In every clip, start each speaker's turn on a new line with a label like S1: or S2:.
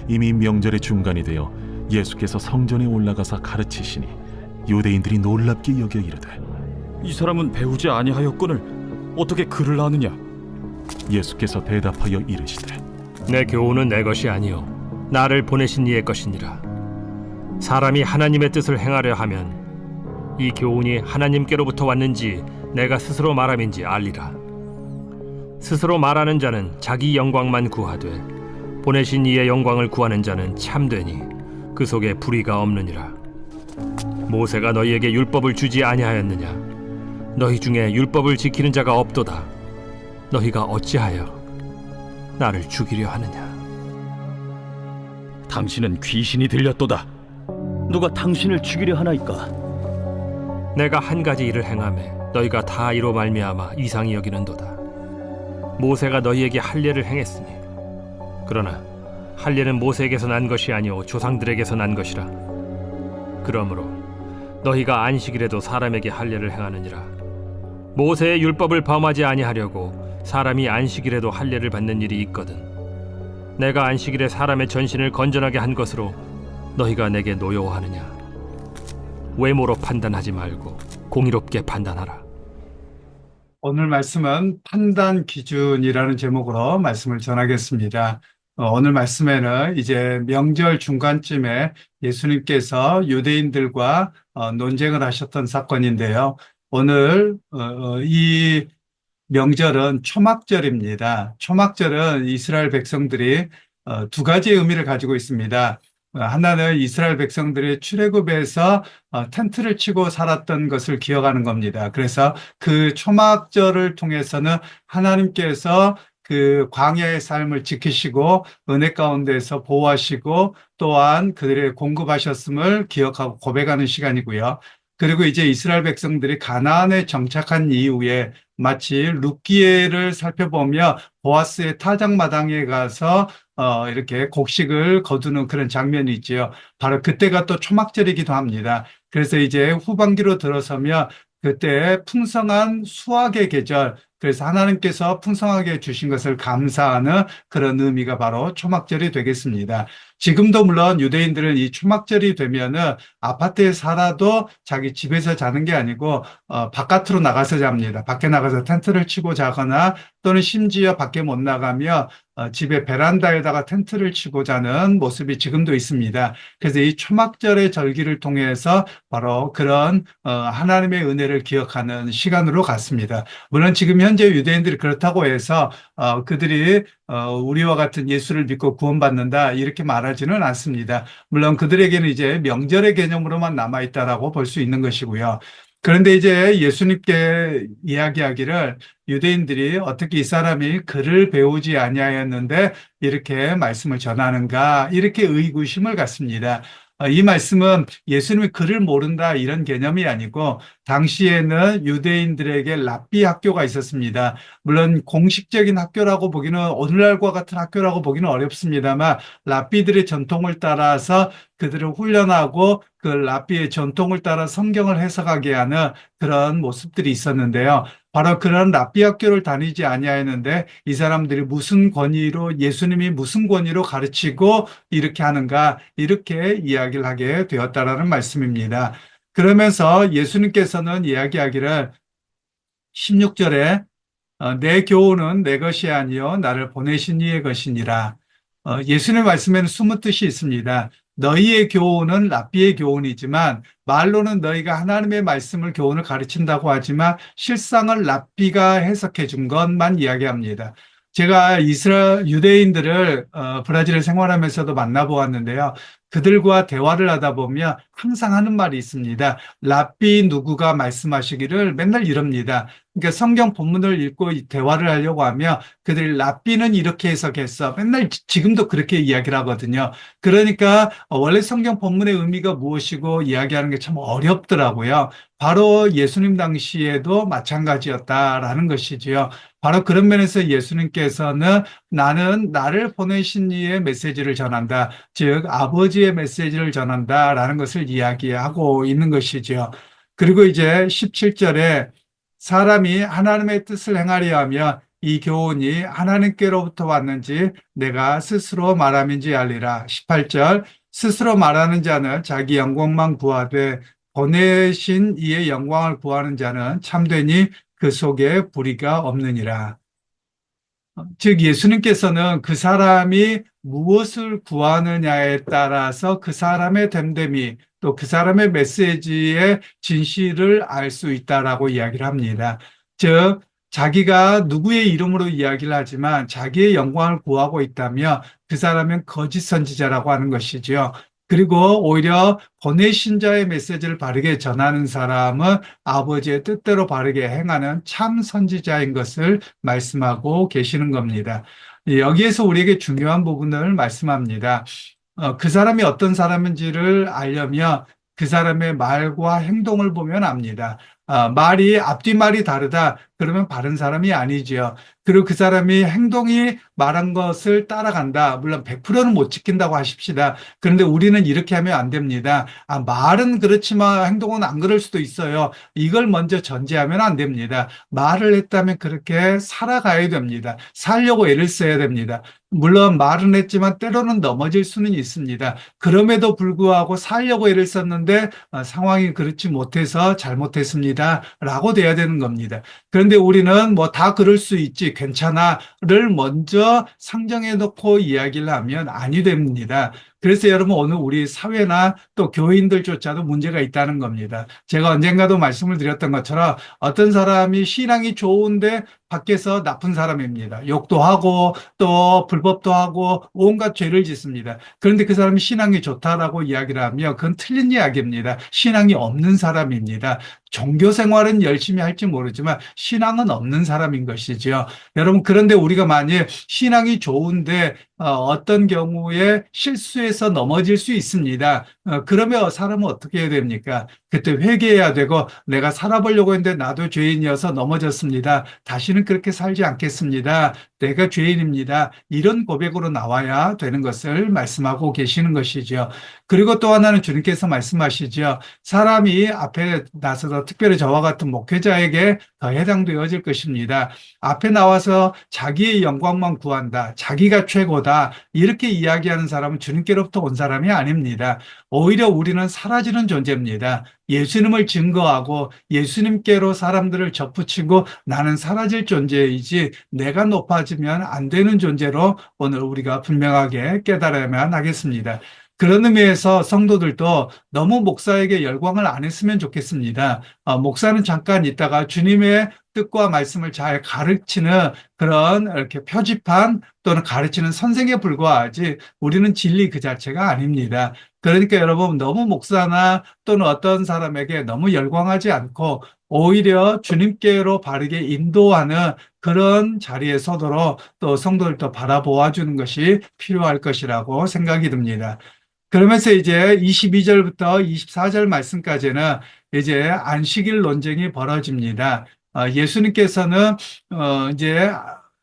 S1: 이미 명절의 중간이 되어 예수께서 성전에 올라가사 가르치시니 유대인들이 놀랍게 여겨 이르되,
S2: 이 사람은 배우지 아니하였거늘 어떻게 글을 아느냐?
S1: 예수께서 대답하여 이르시되,
S3: 내 교훈은 내 것이 아니요 나를 보내신 이의 것이니라. 사람이 하나님의 뜻을 행하려 하면 이 교훈이 하나님께로부터 왔는지 내가 스스로 말함인지 알리라. 스스로 말하는 자는 자기 영광만 구하되 보내신 이의 영광을 구하는 자는 참되니 그 속에 불의가 없느니라. 모세가 너희에게 율법을 주지 아니하였느냐? 너희 중에 율법을 지키는 자가 없도다. 너희가 어찌하여 나를 죽이려 하느냐?
S2: 당신은 귀신이 들렸도다. 누가 당신을 죽이려 하나이까?
S3: 내가 한 가지 일을 행하매 너희가 다 이로 말미암아 이상히 여기는도다. 모세가 너희에게 할례를 행했으니 그러나 할례는 모세에게서 난 것이 아니오 조상들에게서 난 것이라. 그러므로 너희가 안식일에도 사람에게 할례를 행하느니라. 모세의 율법을 범하지 아니하려고 사람이 안식일에도 할례를 받는 일이 있거든. 내가 안식일에 사람의 전신을 건전하게 한 것으로 너희가 내게 노여워하느냐? 외모로 판단하지 말고 공의롭게 판단하라.
S4: 오늘 말씀은 판단 기준이라는 제목으로 말씀을 전하겠습니다. 오늘 말씀에는 이제 명절 중간쯤에 예수님께서 유대인들과 논쟁을 하셨던 사건인데요. 오늘 이 명절은 초막절입니다. 초막절은 이스라엘 백성들이 두 가지 의미를 가지고 있습니다. 하나는 이스라엘 백성들이 출애굽에서 텐트를 치고 살았던 것을 기억하는 겁니다. 그래서 그 초막절을 통해서는 하나님께서 그 광야의 삶을 지키시고 은혜 가운데서 보호하시고 또한 그들의 공급하셨음을 기억하고 고백하는 시간이고요. 그리고 이제 이스라엘 백성들이 가나안에 정착한 이후에 마치 룻기엘을 살펴보며 보아스의 타작마당에 가서 이렇게 곡식을 거두는 그런 장면이 있지요. 바로 그때가 또 초막절이기도 합니다. 그래서 이제 후반기로 들어서며 그때 풍성한 수확의 계절, 그래서 하나님께서 풍성하게 주신 것을 감사하는 그런 의미가 바로 초막절이 되겠습니다. 지금도 물론 유대인들은 이 초막절이 되면은 아파트에 살아도 자기 집에서 자는 게 아니고 바깥으로 나가서 잡니다. 밖에 나가서 텐트를 치고 자거나 또는 심지어 밖에 못 나가며 집의 베란다에다가 텐트를 치고 자는 모습이 지금도 있습니다. 그래서 이 초막절의 절기를 통해서 바로 그런 하나님의 은혜를 기억하는 시간으로 갔습니다. 물론 지금 현재 유대인들이 그렇다고 해서 그들이 우리와 같은 예수를 믿고 구원받는다 이렇게 말하지는 않습니다. 물론 그들에게는 이제 명절의 개념으로만 남아있다라고 볼 수 있는 것이고요. 그런데 이제 예수님께 이야기하기를 유대인들이 어떻게 이 사람이 글을 배우지 아니하였는데 이렇게 말씀을 전하는가 이렇게 의구심을 갖습니다. 이 말씀은 예수님이 글을 모른다 이런 개념이 아니고 당시에는 유대인들에게 랍비 학교가 있었습니다. 물론 공식적인 학교라고 보기는 오늘날과 같은 학교라고 보기는 어렵습니다만 랍비들의 전통을 따라서 그들을 훈련하고 그 랍비의 전통을 따라 성경을 해석하게 하는 그런 모습들이 있었는데요. 바로 그런 랍비 학교를 다니지 아니하였는데 이 사람들이 무슨 권위로 예수님이 무슨 권위로 가르치고 이렇게 하는가 이렇게 이야기를 하게 되었다라는 말씀입니다. 그러면서 예수님께서는 이야기하기를 16절에 내 교훈은 내 것이 아니요 나를 보내신 이의 것이니라. 예수님의 말씀에는 숨은 뜻이 있습니다. 너희의 교훈은 랍비의 교훈이지만 말로는 너희가 하나님의 말씀을 교훈을 가르친다고 하지만 실상을 랍비가 해석해 준 것만 이야기합니다. 제가 이스라엘 유대인들을 브라질에 생활하면서도 만나보았는데요. 그들과 대화를 하다 보면 항상 하는 말이 있습니다. 랍비 누구가 말씀하시기를 맨날 이럽니다. 그러니까 성경 본문을 읽고 대화를 하려고 하면 그들이 랍비는 이렇게 해석했어. 맨날 지금도 그렇게 이야기를 하거든요. 그러니까 원래 성경 본문의 의미가 무엇이고 이야기하는 게 참 어렵더라고요. 바로 예수님 당시에도 마찬가지였다라는 것이지요. 바로 그런 면에서 예수님께서는 나는 나를 보내신 이의 메시지를 전한다. 즉 아버지의 메시지를 전한다라는 것을 이야기하고 있는 것이죠. 그리고 이제 17절에 사람이 하나님의 뜻을 행하려 하면 이 교훈이 하나님께로부터 왔는지 내가 스스로 말함인지 알리라. 18절 스스로 말하는 자는 자기 영광만 구하되 보내신 이의 영광을 구하는 자는 참되니 그 속에 불의가 없느니라. 즉 예수님께서는 그 사람이 무엇을 구하느냐에 따라서 그 사람의 됨됨이 또 그 사람의 메시지의 진실을 알 수 있다라고 이야기를 합니다. 즉 자기가 누구의 이름으로 이야기를 하지만 자기의 영광을 구하고 있다면 그 사람은 거짓 선지자라고 하는 것이죠. 그리고 오히려 보내신 자의 메시지를 바르게 전하는 사람은 아버지의 뜻대로 바르게 행하는 참 선지자인 것을 말씀하고 계시는 겁니다. 여기에서 우리에게 중요한 부분을 말씀합니다. 그 사람이 어떤 사람인지를 알려면 그 사람의 말과 행동을 보면 압니다. 말이 앞뒤말이 다르다. 그러면 바른 사람이 아니지요. 그리고 그 사람이 행동이 말한 것을 따라간다. 물론 100%는 못 지킨다고 하십시다. 그런데 우리는 이렇게 하면 안 됩니다. 말은 그렇지만 행동은 안 그럴 수도 있어요. 이걸 먼저 전제하면 안 됩니다. 말을 했다면 그렇게 살아가야 됩니다. 살려고 애를 써야 됩니다. 물론 말은 했지만 때로는 넘어질 수는 있습니다. 그럼에도 불구하고 살려고 애를 썼는데 상황이 그렇지 못해서 잘못했습니다. 라고 돼야 되는 겁니다. 그런데 우리는 뭐 다 그럴 수 있지 괜찮아를 먼저 상정해 놓고 이야기를 하면 아니 됩니다. 그래서 여러분 오늘 우리 사회나 또 교인들조차도 문제가 있다는 겁니다. 제가 언젠가도 말씀을 드렸던 것처럼 어떤 사람이 신앙이 좋은데 밖에서 나쁜 사람입니다. 욕도 하고 또 불법도 하고 온갖 죄를 짓습니다. 그런데 그 사람이 신앙이 좋다라고 이야기를 하면 그건 틀린 이야기입니다. 신앙이 없는 사람입니다. 종교 생활은 열심히 할지 모르지만 신앙은 없는 사람인 것이죠. 여러분 그런데 우리가 만약 신앙이 좋은데 어떤 경우에 실수해서 넘어질 수 있습니다. 그러면 사람은 어떻게 해야 됩니까? 그때 회개해야 되고 내가 살아보려고 했는데 나도 죄인이어서 넘어졌습니다. 다시는 그렇게 살지 않겠습니다. 내가 죄인입니다. 이런 고백으로 나와야 되는 것을 말씀하고 계시는 것이죠. 그리고 또 하나는 주님께서 말씀하시죠. 사람이 앞에 나서서 특별히 저와 같은 목회자에게 더 해당되어질 것입니다. 앞에 나와서 자기의 영광만 구한다. 자기가 최고다. 이렇게 이야기하는 사람은 주님께로부터 온 사람이 아닙니다. 오히려 우리는 사라지는 존재입니다. 예수님을 증거하고 예수님께로 사람들을 접붙이고 나는 사라질 존재이지 내가 높아지면 안 되는 존재로 오늘 우리가 분명하게 깨달아야만 하겠습니다. 그런 의미에서 성도들도 너무 목사에게 열광을 안 했으면 좋겠습니다. 목사는 잠깐 있다가 주님의 뜻과 말씀을 잘 가르치는 그런 이렇게 표지판 또는 가르치는 선생에 불과하지 우리는 진리 그 자체가 아닙니다. 그러니까 여러분 너무 목사나 또는 어떤 사람에게 너무 열광하지 않고 오히려 주님께로 바르게 인도하는 그런 자리에 서도록 또 성도들도 바라보아 주는 것이 필요할 것이라고 생각이 듭니다. 그러면서 이제 22절부터 24절 말씀까지는 이제 안식일 논쟁이 벌어집니다. 예수님께서는 이제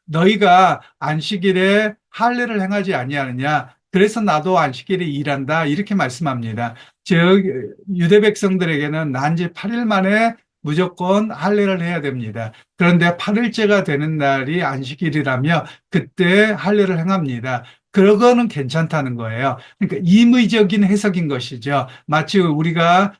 S4: 너희가 안식일에 할례를 행하지 아니하느냐. 그래서 나도 안식일에 일한다. 이렇게 말씀합니다. 즉 유대 백성들에게는 난지 8일 만에 무조건 할례를 해야 됩니다. 그런데 8일째가 되는 날이 안식일이라며 그때 할례를 행합니다. 그거는 괜찮다는 거예요. 그러니까 임의적인 해석인 것이죠. 마치 우리가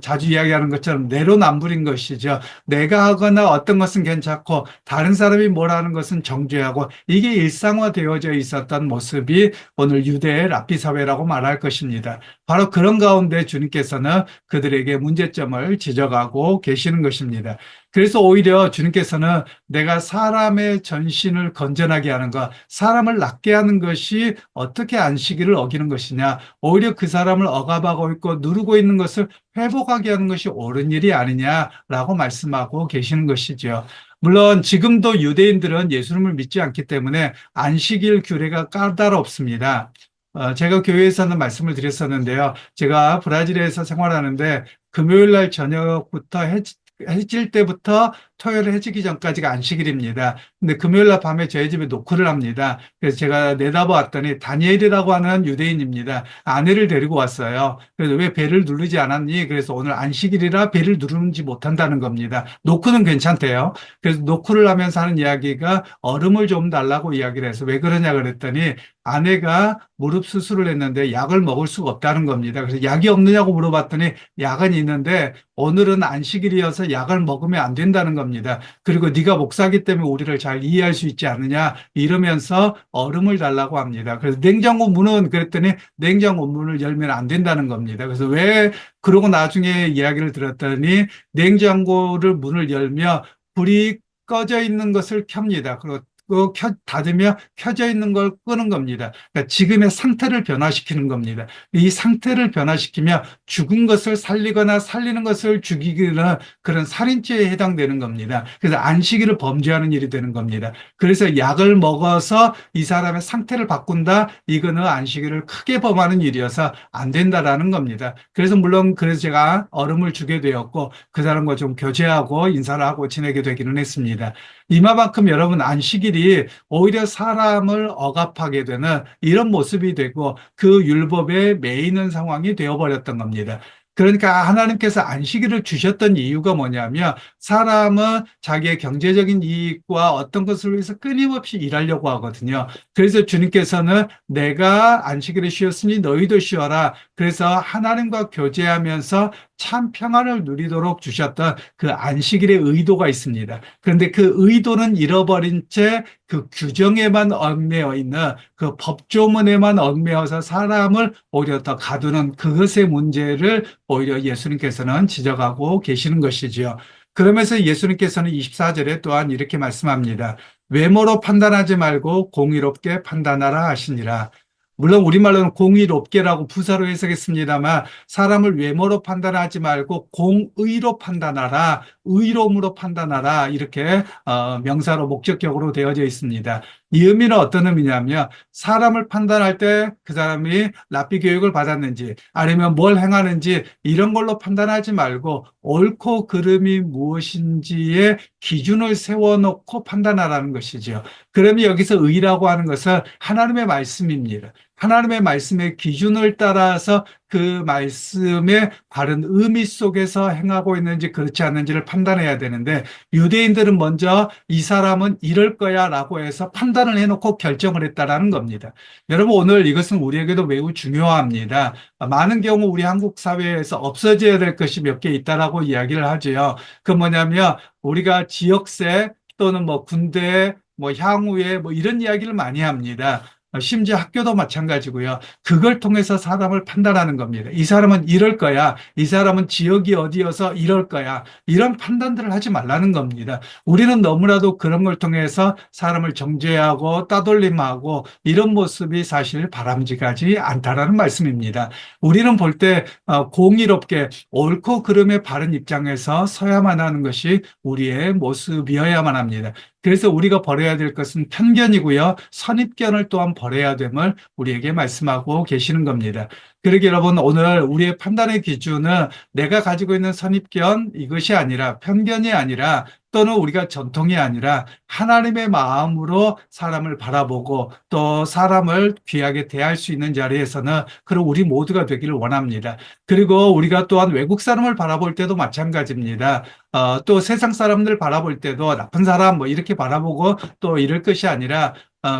S4: 자주 이야기하는 것처럼 내로남불인 것이죠. 내가 하거나 어떤 것은 괜찮고 다른 사람이 뭘 하는 것은 정죄하고 이게 일상화되어져 있었던 모습이 오늘 유대의 랍비 사회라고 말할 것입니다. 바로 그런 가운데 주님께서는 그들에게 문제점을 지적하고 계시는 것입니다. 그래서 오히려 주님께서는 내가 사람의 전신을 건전하게 하는 것, 사람을 낫게 하는 것이 어떻게 안식일을 어기는 것이냐, 오히려 그 사람을 억압하고 있고 누르고 있는 것을 회복하게 하는 것이 옳은 일이 아니냐라고 말씀하고 계시는 것이죠. 물론 지금도 유대인들은 예수님을 믿지 않기 때문에 안식일 규례가 까다롭습니다. 제가 교회에서는 말씀을 드렸었는데요. 제가 브라질에서 생활하는데 금요일 날 저녁부터 해질 때부터 토요일 해지기 전까지가 안식일입니다. 근데 금요일 날 밤에 저희 집에 노크를 합니다. 그래서 제가 내다보았더니 다니엘이라고 하는 유대인입니다. 아내를 데리고 왔어요. 그래서 왜 벨을 누르지 않았니? 그래서 오늘 안식일이라 벨을 누르지 못한다는 겁니다. 노크는 괜찮대요. 그래서 노크를 하면서 하는 이야기가 얼음을 좀 달라고 이야기를 해서 왜 그러냐 그랬더니 아내가 무릎 수술을 했는데 약을 먹을 수가 없다는 겁니다. 그래서 약이 없느냐고 물어봤더니 약은 있는데 오늘은 안식일이어서 약을 먹으면 안 된다는 겁니다. 그리고 네가 목사기 때문에 우리를 잘 이해할 수 있지 않느냐 이러면서 얼음을 달라고 합니다. 그래서 냉장고 문은 그랬더니 냉장고 문을 열면 안 된다는 겁니다. 그래서 왜 그러고 나중에 이야기를 들었더니 냉장고를 문을 열며 불이 꺼져 있는 것을 켭니다. 그리고 닫으며 켜져 있는 걸 끄는 겁니다. 그러니까 지금의 상태를 변화시키는 겁니다. 이 상태를 변화시키며 죽은 것을 살리거나 살리는 것을 죽이기는 그런 살인죄에 해당되는 겁니다. 그래서 안식일을 범죄하는 일이 되는 겁니다. 그래서 약을 먹어서 이 사람의 상태를 바꾼다? 이거는 안식일을 크게 범하는 일이어서 안 된다라는 겁니다. 그래서 물론 그래서 제가 얼음을 주게 되었고 그 사람과 좀 교제하고 인사를 하고 지내게 되기는 했습니다. 이마만큼 여러분 안식일이 오히려 사람을 억압하게 되는 이런 모습이 되고 그 율법에 매이는 상황이 되어버렸던 겁니다. 그러니까 하나님께서 안식일을 주셨던 이유가 뭐냐면 사람은 자기의 경제적인 이익과 어떤 것을 위해서 끊임없이 일하려고 하거든요. 그래서 주님께서는 내가 안식일을 쉬었으니 너희도 쉬어라. 그래서 하나님과 교제하면서 참 평안을 누리도록 주셨던 그 안식일의 의도가 있습니다. 그런데 그 의도는 잃어버린 채 그 규정에만 얽매여 있는 그 법조문에만 얽매여서 사람을 오히려 더 가두는 그것의 문제를 오히려 예수님께서는 지적하고 계시는 것이지요. 그러면서 예수님께서는 24절에 또한 이렇게 말씀합니다. 외모로 판단하지 말고 공의롭게 판단하라 하시니라. 물론 우리말로는 공의롭게라고 부사로 해석했습니다만 사람을 외모로 판단하지 말고 공의로 판단하라, 의로움으로 판단하라 이렇게 명사로 목적격으로 되어져 있습니다. 이 의미는 어떤 의미냐면 사람을 판단할 때 그 사람이 랍비 교육을 받았는지 아니면 뭘 행하는지 이런 걸로 판단하지 말고 옳고 그름이 무엇인지의 기준을 세워놓고 판단하라는 것이죠. 그러면 여기서 의라고 하는 것은 하나님의 말씀입니다. 하나님의 말씀의 기준을 따라서 그 말씀의 바른 의미 속에서 행하고 있는지 그렇지 않는지를 판단해야 되는데 유대인들은 먼저 이 사람은 이럴 거야 라고 해서 판단을 해놓고 결정을 했다라는 겁니다. 여러분 오늘 이것은 우리에게도 매우 중요합니다. 많은 경우 우리 한국 사회에서 없어져야 될 것이 몇 개 있다라고 이야기를 하죠. 그 뭐냐면 우리가 지역세 또는 뭐 군대 뭐 향후에 뭐 이런 이야기를 많이 합니다. 심지어 학교도 마찬가지고요. 그걸 통해서 사람을 판단하는 겁니다. 이 사람은 이럴 거야. 이 사람은 지역이 어디여서 이럴 거야. 이런 판단들을 하지 말라는 겁니다. 우리는 너무나도 그런 걸 통해서 사람을 정죄하고 따돌림하고 이런 모습이 사실 바람직하지 않다라는 말씀입니다. 우리는 볼 때 공의롭게 옳고 그름의 바른 입장에서 서야만 하는 것이 우리의 모습이어야만 합니다. 그래서 우리가 버려야 될 것은 편견이고요. 선입견을 또한 버려야 됨을 우리에게 말씀하고 계시는 겁니다. 그러기 여러분 오늘 우리의 판단의 기준은 내가 가지고 있는 선입견 이것이 아니라 편견이 아니라 또는 우리가 전통이 아니라 하나님의 마음으로 사람을 바라보고 또 사람을 귀하게 대할 수 있는 자리에서는 그럼 우리 모두가 되기를 원합니다. 그리고 우리가 또한 외국 사람을 바라볼 때도 마찬가지입니다. 또 세상 사람들 바라볼 때도 나쁜 사람 뭐 이렇게 바라보고 또 이럴 것이 아니라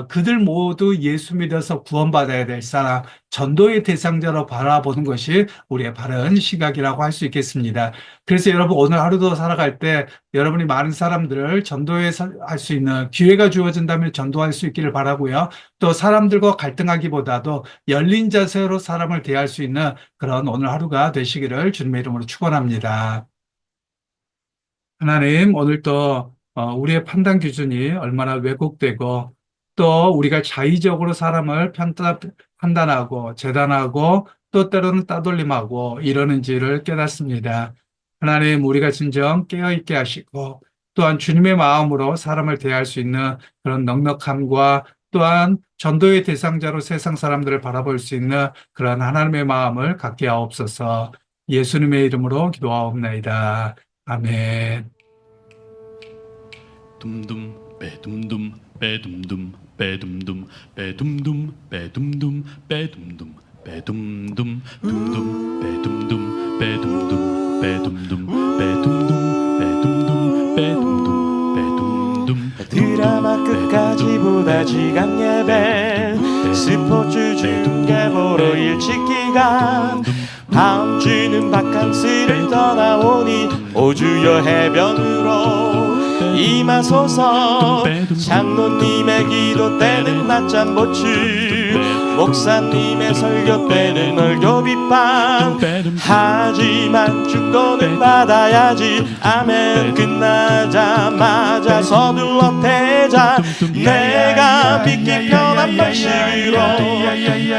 S4: 그들 모두 예수 믿어서 구원받아야 될 사람, 전도의 대상자로 바라보는 것이 우리의 바른 시각이라고 할 수 있겠습니다. 그래서 여러분 오늘 하루도 살아갈 때 여러분이 많은 사람들을 전도할 수 있는 기회가 주어진다면 전도할 수 있기를 바라고요. 또 사람들과 갈등하기보다도 열린 자세로 사람을 대할 수 있는 그런 오늘 하루가 되시기를 주님의 이름으로 축원합니다. 하나님, 오늘도 우리의 판단 기준이 얼마나 왜곡되고 또 우리가 자의적으로 사람을 판단하고 재단하고 또 때로는 따돌림하고 이러는지를 깨닫습니다. 하나님, 우리가 진정 깨어있게 하시고 또한 주님의 마음으로 사람을 대할 수 있는 그런 넉넉함과 또한 전도의 대상자로 세상 사람들을 바라볼 수 있는 그런 하나님의 마음을 갖게 하옵소서. 예수님의 이름으로 기도하옵나이다. 아멘.
S1: 둠둠 빼둠둠 빼둠둠 빼둠둠 빼둠둠 빼둠둠 빼둠둠 빼둠둠 둠둠 빼둠둠 빼둠둠 빼둠둠 빼둠둠 빼둠둠 빼둠둠 빼둠둠
S5: 드라마 끝까지 보다지 강예배 스포츠 중계 보러 일찍 기간 다음 주는 바캉스를 떠나오니 오주여 해변으로 임하소서 장로님의 기도 때는 낮잠 보충 목사님의 설교 때는 얼교 비판 하지만 축도는 받아야지 아멘 끝나자마자 서둘러 태자 내가 믿기 편한 방식으로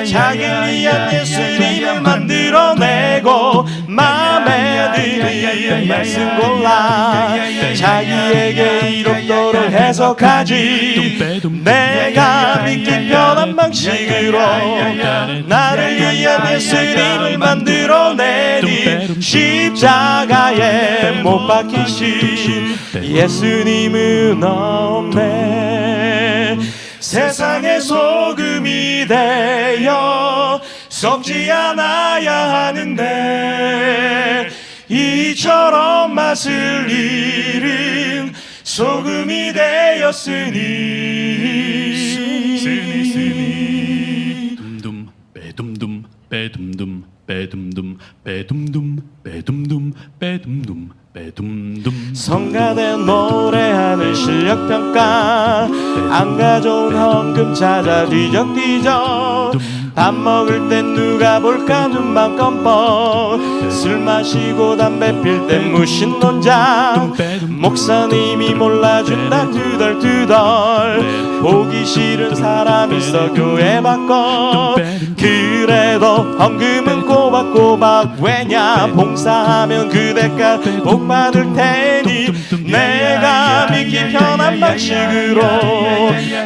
S5: 자기를 위한 예수님을 만들어내고 마음에 드는 말씀 골라 자기에게 이롭도록 해석하지 내가 믿기 편한 방식으로 나를 위한 예수님을 만들어내니 십자가에 못 박히신 예수님은 없네 세상의 소금이 되어 썩지 않아야 하는데 이처럼 맛을 잃은 소금이 되었으니
S1: 둠둠 빼둠둠 빼둠둠 빼둠둠 빼둠둠 빼둠둠 빼둠둠 빼둠둠
S5: 성가대 노래하는 실력평가 안 가져온 헌금 찾아 뒤적뒤적 밥 먹을 땐 누가 볼까 눈만 껌뻑 술 마시고 담배 필 땐 무신론자 목사님이 몰라준다 투덜투덜 보기 싫은 사람 있어 교회 바꿔 그래도 헌금은 꼬박꼬박 왜냐 봉사하면 그 대가 복 받을 테니 내가 믿기 편한 방식으로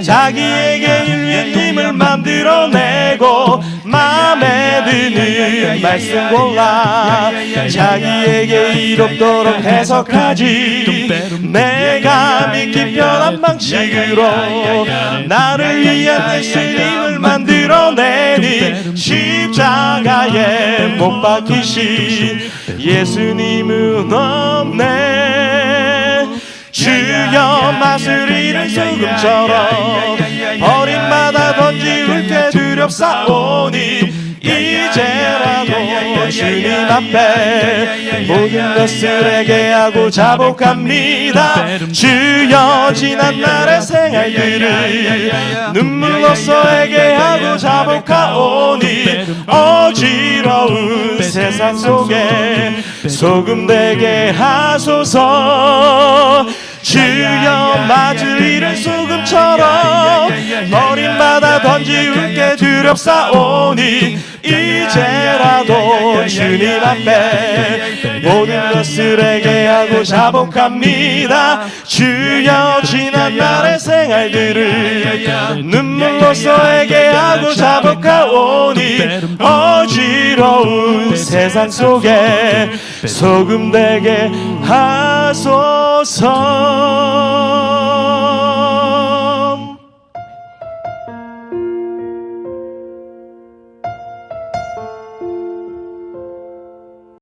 S5: 자기에게 일님을 만들어내고 마음에 드는 말씀 골라 자기에게 이롭도록 해석하지 내가 믿기 편한 방식으로 나를 위한 예수님을 만들어내니 십자가에 못 박히신 예수님은 없네 주여 맛을 잃은 소금처럼 버림받아 던지울 때 두렵사오니 이제라도 주님 앞에 모든 것을 회개하고 자복합니다 주여 지난 날의 생활들을 눈물로써 회개하고 자복하오니 어지러운 세상 속에 소금 되게 하소서 주여 맛을 잃은 소금처럼 버림받아 던지울 게 두렵사오니 이제라도 주님 앞에 모든 것을 회개하고 자복합니다 주여 지난 날의 생활들을 눈물로써 회개하고 자복하오니 어지러운 세상 속에 소금 되게 하소서